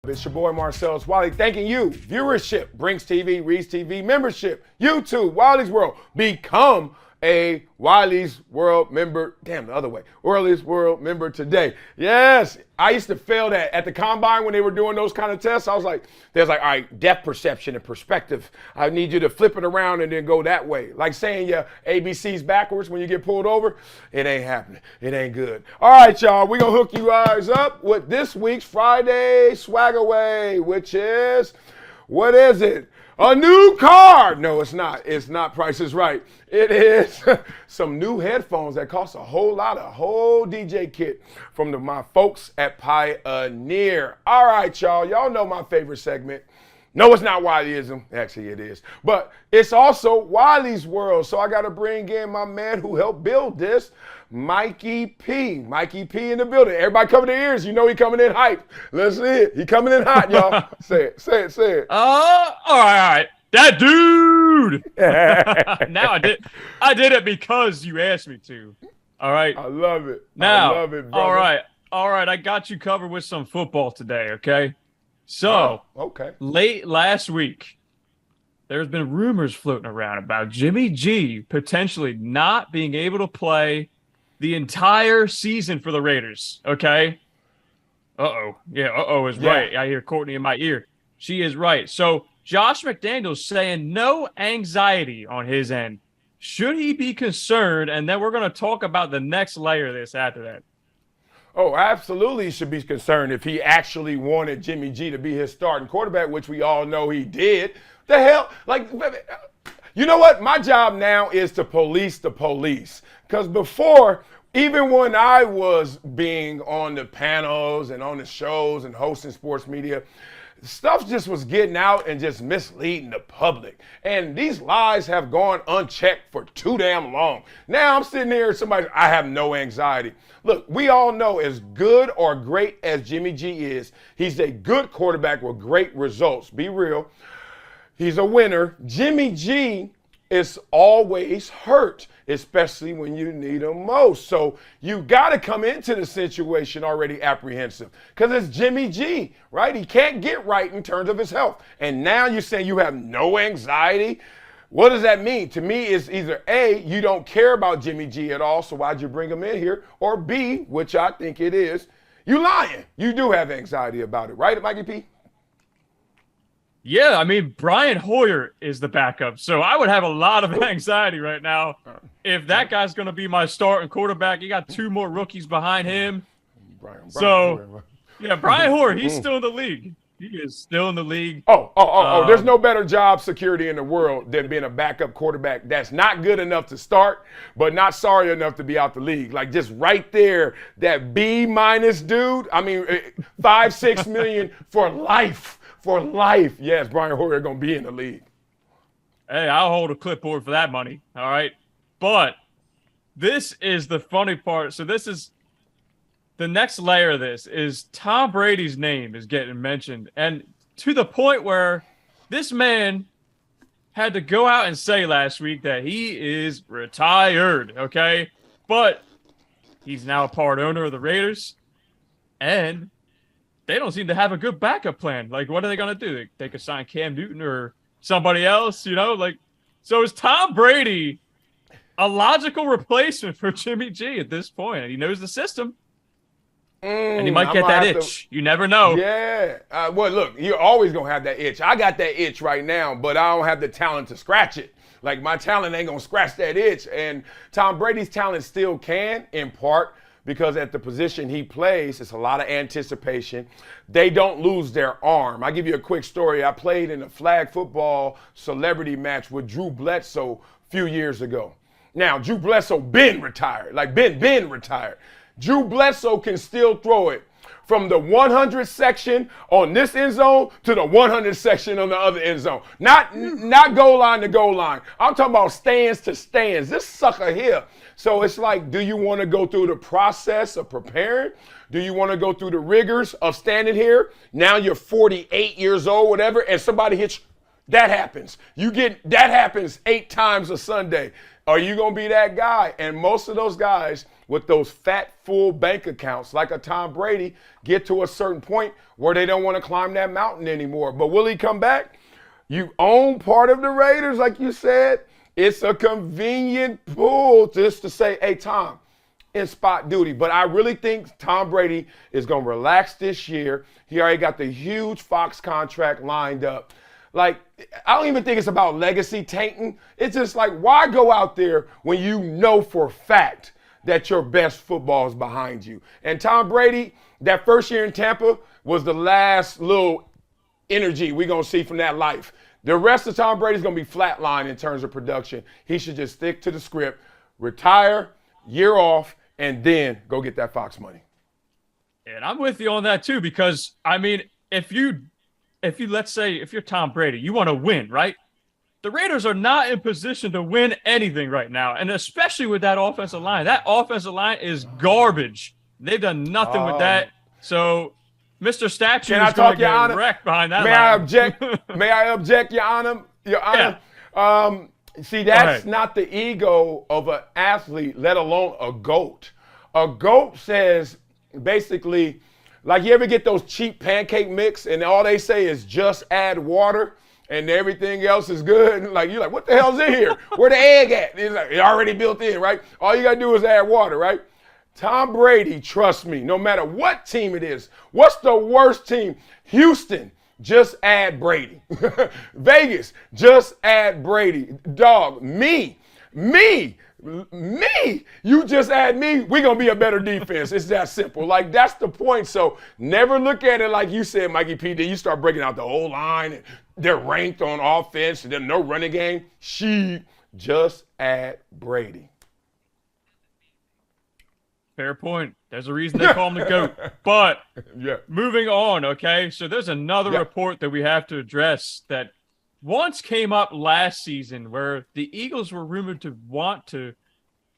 It's your boy Marcellus, Wiley, thanking you. Viewership, Brinks TV, Reeds TV, membership, YouTube, Wiley's World. Become a Wiley's World member. Damn, the other way. Wiley's World member today. Yes, I used to fail that at the combine when they were doing those kind of tests. I was like, there's like, all right, depth perception and perspective. I need you to flip it around and then go that way. Like saying your ABCs backwards when you get pulled over. It ain't happening. It ain't good. All right, y'all, we're going to hook you guys up with this week's Friday swag away, which is, what is it? A new car. No, it's not. It's not Price is Right. It is some new headphones that cost a whole DJ kit from my folks at Pioneer. All right, y'all. Y'all know my favorite segment. No, it's not Wileyism. Actually, it is. But it's also Wiley's World. So I got to bring in my man who helped build this, Mikey P. Mikey P in the building. Everybody cover their ears. You know he coming in hype. Let's see it. He coming in hot, y'all. Say it. All right. That dude. Now I did it because you asked me to. All right. I love it. Now, I love it, brother. All right. I got you covered with some football today, okay? So, okay. Late last week, there's been rumors floating around about Jimmy G potentially not being able to play the entire season for the Raiders, okay? Uh-oh. Yeah, uh-oh is right. I hear Courtney in my ear. She is right. So, Josh McDaniels saying no anxiety on his end. Should he be concerned? And then we're going to talk about the next layer of this after that. Oh, absolutely he should be concerned if he actually wanted Jimmy G to be his starting quarterback, which we all know he did. The hell? Like, you know what? My job now is to police the police. Because before, even when I was being on the panels and on the shows and hosting sports media, stuff just was getting out and just misleading the public. And these lies have gone unchecked for too damn long. Now I'm sitting here, I have no anxiety. Look, we all know as good or great as Jimmy G is, he's a good quarterback with great results. Be real. He's a winner. Jimmy G is always hurt, especially when you need him most. So you got to come into the situation already apprehensive because it's Jimmy G, right? He can't get right in terms of his health. And now you're saying you have no anxiety. What does that mean? To me, it's either A, you don't care about Jimmy G at all, so why'd you bring him in here? Or B, which I think it is, you lying. You do have anxiety about it, right, Mikey P? Yeah, I mean, Brian Hoyer is the backup, so I would have a lot of anxiety right now if that guy's going to be my starting quarterback. You got two more rookies behind him. Brian Hoyer. Yeah, Brian Hoyer, he's still in the league. He is still in the league. There's no better job security in the world than being a backup quarterback that's not good enough to start, but not sorry enough to be out the league. Like just right there, that B- dude, I mean, 5-6 million for life. For life. Yes, Brian Hoyer going to be in the league. Hey, I'll hold a clipboard for that money. All right. But this is the funny part. So this is the next layer of this is Tom Brady's name is getting mentioned. And to the point where this man had to go out and say last week that he is retired. Okay. But he's now a part owner of the Raiders. And they don't seem to have a good backup plan. Like, what are they going to do? They could sign Cam Newton or somebody else, you know? Like, so is Tom Brady a logical replacement for Jimmy G at this point? And he knows the system. And he might get that itch. You never know. Yeah. Well, look, you're always going to have that itch. I got that itch right now, but I don't have the talent to scratch it. Like, my talent ain't going to scratch that itch. And Tom Brady's talent still can, in part, because at the position he plays, it's a lot of anticipation. They don't lose their arm. I'll give you a quick story. I played in a flag football celebrity match with Drew Bledsoe a few years ago. Now, Drew Bledsoe been retired. Like, been retired. Drew Bledsoe can still throw it from the 100 section on this end zone to the 100 section on the other end zone. Not goal line to goal line. I'm talking about stands to stands. This sucker here. So it's like, do you want to go through the process of preparing? Do you want to go through the rigors of standing here? Now you're 48 years old, whatever, and somebody hits That happens. That happens 8 times a Sunday. Are you going to be that guy? And most of those guys with those fat, full bank accounts, like a Tom Brady, get to a certain point where they don't want to climb that mountain anymore. But will he come back? You own part of the Raiders, like you said. It's a convenient pull just to say, hey, Tom, in spot duty. But I really think Tom Brady is going to relax this year. He already got the huge Fox contract lined up. Like, I don't even think it's about legacy tainting. It's just like, why go out there when you know for a fact that your best football is behind you? And Tom Brady, that first year in Tampa was the last little energy we're going to see from that life. The rest of Tom Brady's going to be flatlined in terms of production. He should just stick to the script, retire, year off, and then go get that Fox money. And I'm with you on that too, because, I mean, if you let's say if you're Tom Brady, you want to win, right? The Raiders are not in position to win anything right now, and especially with that offensive line. That offensive line is garbage. They've done nothing with that. So Mr. Statue is going to get wrecked behind that line. May I object, Your Honor? Your Honor. Yeah. See, that's not the ego of an athlete, let alone a GOAT. A GOAT says basically, like, you ever get those cheap pancake mix and all they say is just add water and everything else is good? Like, you're like, what the hell's in here? Where the egg at? It's like, it already built in, right? All you got to do is add water, right? Tom Brady, trust me, no matter what team it is, what's the worst team? Houston, just add Brady. Vegas, just add Brady. Dog, me, you just add me, we're going to be a better defense. It's that simple. Like, that's the point. So never look at it like you said, Mikey P. Then you start breaking out the whole line, and they're ranked on offense, and there's no running game. Just add Brady. Fair point. There's a reason they call him the GOAT. But moving on, okay? So there's another report that we have to address that once came up last season where the Eagles were rumored to want to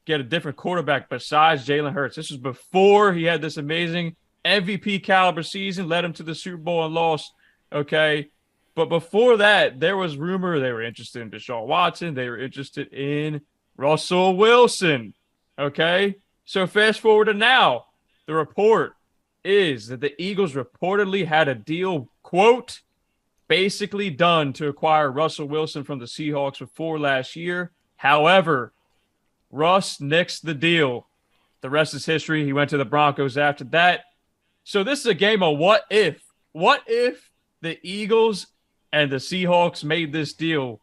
get a different quarterback besides Jalen Hurts. This was before he had this amazing MVP caliber season, led him to the Super Bowl and lost, okay? But before that, there was rumor they were interested in Deshaun Watson. They were interested in Russell Wilson, okay? So fast forward to now, the report is that the Eagles reportedly had a deal, quote, basically done to acquire Russell Wilson from the Seahawks before last year. However, Russ nixed the deal. The rest is history. He went to the Broncos after that. So this is a game of what if. What if the Eagles and the Seahawks made this deal?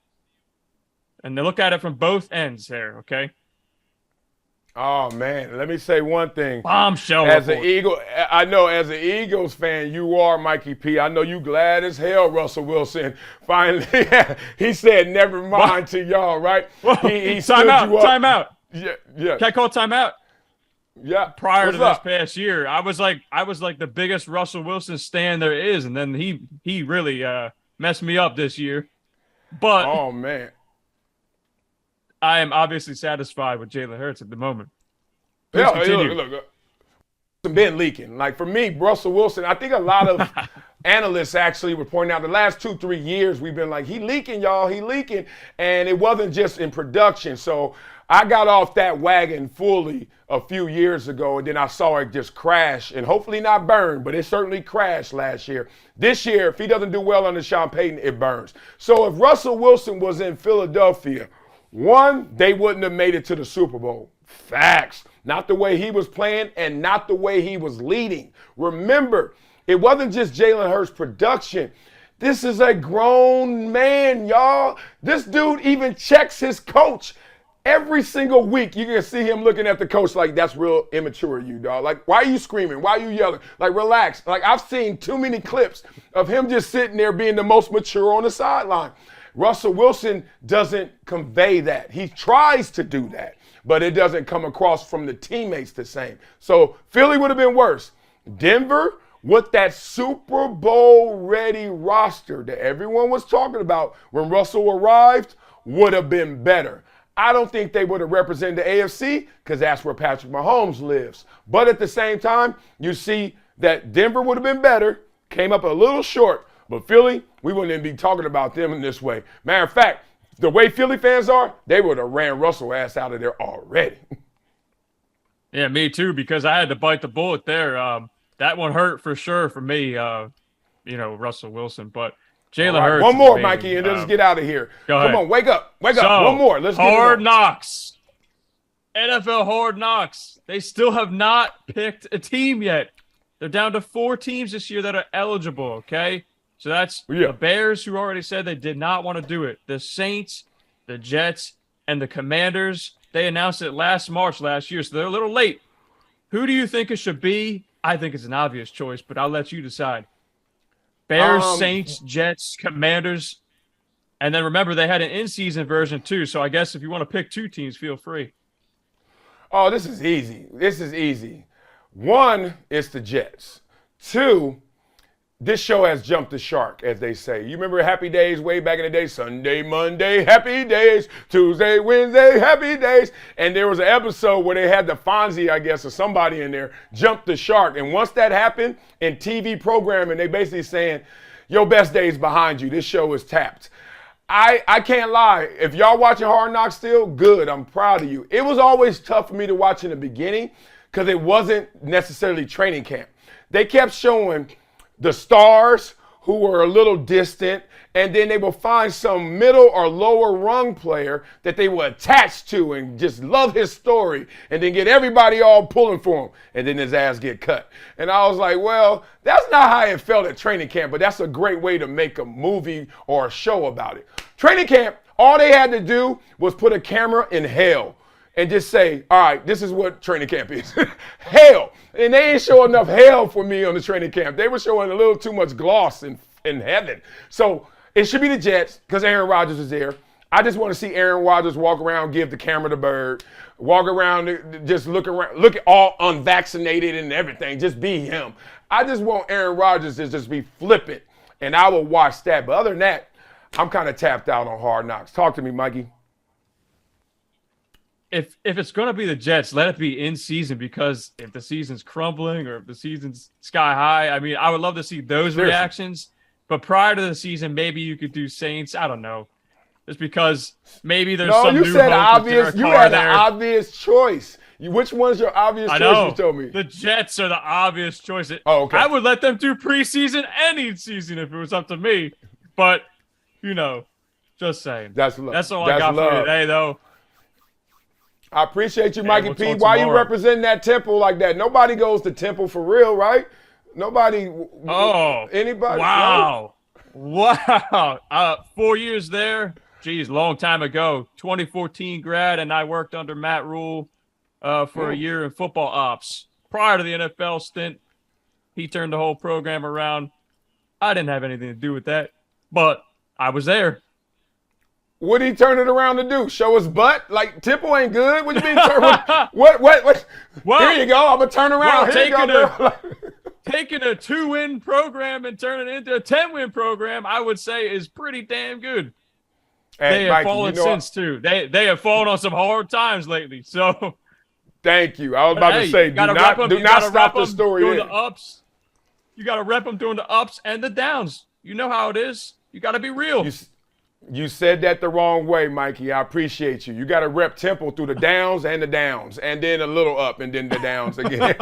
And they look at it from both ends there, okay? Oh, man, let me say one thing. Bombshell. As an Eagles fan, you are, Mikey P. I know you glad as hell Russell Wilson finally, he said never mind to y'all, right? He time out. Yeah. Can I call timeout? Yeah. Prior to this past year, I was like the biggest Russell Wilson stan there is, and then he really messed me up this year. But oh, man. I am obviously satisfied with Jalen Hurts at the moment. Yeah, look, been leaking. Like, for me, Russell Wilson, I think a lot of analysts actually were pointing out the last 2-3 years we've been like, he leaking, y'all, he leaking. And it wasn't just in production. So I got off that wagon fully a few years ago, and then I saw it just crash, and hopefully not burn, but it certainly crashed last year. This year, if he doesn't do well under Sean Payton, it burns. So if Russell Wilson was in Philadelphia, one, they wouldn't have made it to the Super Bowl. Facts. Not the way he was playing and not the way he was leading. Remember, it wasn't just Jalen Hurts' production. This is a grown man, y'all. This dude even checks his coach every single week. You can see him looking at the coach like, that's real immature of you, dog. Like, why are you screaming? Why are you yelling? Like, relax. Like, I've seen too many clips of him just sitting there being the most mature on the sideline. Russell Wilson doesn't convey that. He tries to do that, but it doesn't come across from the teammates the same. So Philly would have been worse. Denver, with that Super Bowl ready roster that everyone was talking about when Russell arrived, would have been better. I don't think they would have represented the AFC because that's where Patrick Mahomes lives. But at the same time, you see that Denver would have been better, came up a little short But Philly, we wouldn't even be talking about them in this way. Matter of fact, the way Philly fans are, they would have ran Russell ass out of there already. Yeah, me too, because I had to bite the bullet there. That one hurt for sure for me, Russell Wilson. But Jalen Hurts. One more, Mikey, and let's get out of here. Come on, wake up. Wake up. One more. Let's get it on. Hard Knocks. NFL Hard Knocks. They still have not picked a team yet. They're down to 4 teams this year that are eligible, okay? So that's the Bears, who already said they did not want to do it. The Saints, the Jets, and the Commanders. They announced it March last year, so they're a little late. Who do you think it should be? I think it's an obvious choice, but I'll let you decide. Bears, Saints, Jets, Commanders. And then remember, they had an in-season version too, so I guess if you want to pick 2 teams, feel free. Oh, this is easy. 1, it's the Jets. 2, this show has jumped the shark, as they say. You remember Happy Days way back in the day? Sunday, Monday, Happy Days. Tuesday, Wednesday, Happy Days. And there was an episode where they had the Fonzie, I guess, or somebody in there, jump the shark. And once that happened in TV programming, they basically saying, your best days behind you. This show is tapped. I can't lie. If y'all watching Hard Knocks still, good. I'm proud of you. It was always tough for me to watch in the beginning because it wasn't necessarily training camp. They kept showing the stars who were a little distant, and then they will find some middle or lower rung player that they were attached to and just love his story, and then get everybody all pulling for him, and then his ass get cut. And I was like, well, that's not how it felt at training camp, but that's a great way to make a movie or a show about it. Training camp, all they had to do was put a camera in hell and just say, all right, this is what training camp is. Hell. And they ain't showing enough hell for me on the training camp. They were showing a little too much gloss in heaven. So it should be the Jets because Aaron Rodgers is there. I just want to see Aaron Rodgers walk around, give the camera the bird, walk around, just look at all unvaccinated and everything, just be him. I just want Aaron Rodgers to just be flippant, and I will watch that. But other than that, I'm kind of tapped out on Hard Knocks. Talk to me, Mikey. If it's going to be the Jets, let it be in season, because if the season's crumbling or if the season's sky high, I mean, I would love to see those reactions. But prior to the season, maybe you could do Saints. I don't know. Just because maybe there's some new hope. No, you said obvious. You had an obvious choice. Which one's your obvious choice? You told me. The Jets are the obvious choice. Oh, okay. I would let them do preseason any season if it was up to me. But, just saying. That's all I got for you today, though. I appreciate you, Mikey P. Why you representing that Temple like that? Nobody goes to Temple for real, right? Nobody. Oh. Anybody? Wow. No? Wow. 4 years there. Geez, long time ago. 2014 grad, and I worked under Matt Rule for a year in football ops. Prior to the NFL stint, he turned the whole program around. I didn't have anything to do with that, but I was there. What did he turn it around to do? Show his butt? Like, Temple ain't good? What do you mean? What? Well, here you go. I'm going to turn around. Well, here you go, taking a 2-win program and turning it into a 10-win program, I would say, is pretty damn good. Hey, they have fallen since, too. They have fallen on some hard times lately. So, thank you. I was about to say, do not stop the story during the ups. You got to rep them during the ups and the downs. You know how it is. You got to be real. You said that the wrong way, Mikey. I appreciate you. You got to rep Temple through the downs, and then a little up, and then the downs again.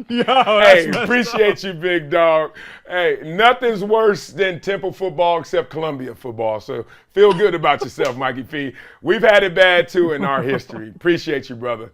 Hey, appreciate you, big dog. Hey, nothing's worse than Temple football except Columbia football. So feel good about yourself, Mikey P. We've had it bad, too, in our history. Appreciate you, brother.